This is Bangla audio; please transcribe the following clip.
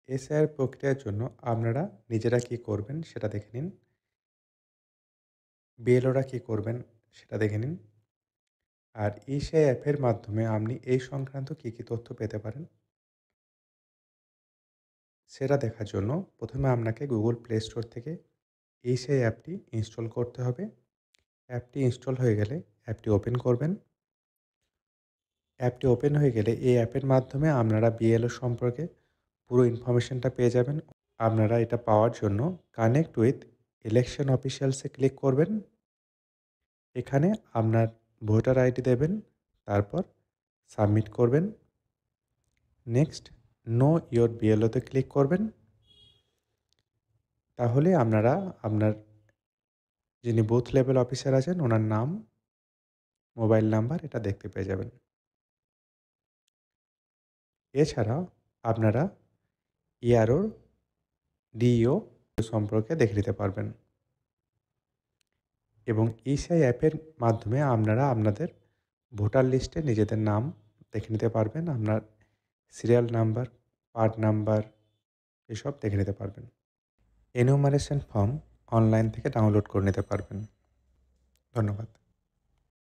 এসআইআর প্রক্রিয়ার জন্য আপনারা নিজেরা কি করবেন সেটা দেখে নিন। বিএলওরা কি করবেন সেটা দেখে নিন। আর ইসিআই অ্যাপের মাধ্যমে আপনি এই সংক্রান্ত কি তথ্য পেতে পারেন সেটা দেখার জন্য প্রথমে আপনাকে Google Play Store থেকে ইসিআই অ্যাপটি ইনস্টল করতে হবে। অ্যাপটি ইনস্টল হয়ে গেলে অ্যাপটি ওপেন করবেন। অ্যাপটি ওপেন হয়ে গেলে এই অ্যাপের মাধ্যমে আপনারা বিএলও সম্পর্কে পুরো ইনফরমেশনটা পেয়ে যাবেন। আপনারা এটা পাওয়ার জন্য কানেক্ট উইথ ইলেকশন অফিসিয়ালসে ক্লিক করবেন। এখানে আপনার ভোটার আইডি দেবেন, তারপর সাবমিট করবেন। নেক্সট নো ইয়োর বিএলওতে ক্লিক করবেন। তাহলে আপনারা আপনার যিনি বুথ লেভেল অফিসার আছেন ওনার নাম, মোবাইল নাম্বার এটা দেখতে পেয়ে যাবেন। এছাড়াও আপনারা ইআরও, ডিইও সম্পর্কে দেখে নিতে পারবেন এবং ইসিআই অ্যাপের মাধ্যমে আপনারা আপনাদের ভোটার লিস্টে নিজেদের নাম দেখে নিতে পারবেন। আপনার সিরিয়াল নাম্বার, পার্ট নাম্বার এসব দেখে নিতে পারবেন। এনুমারেশন ফর্ম অনলাইন থেকে ডাউনলোড করে নিতে পারবেন। ধন্যবাদ।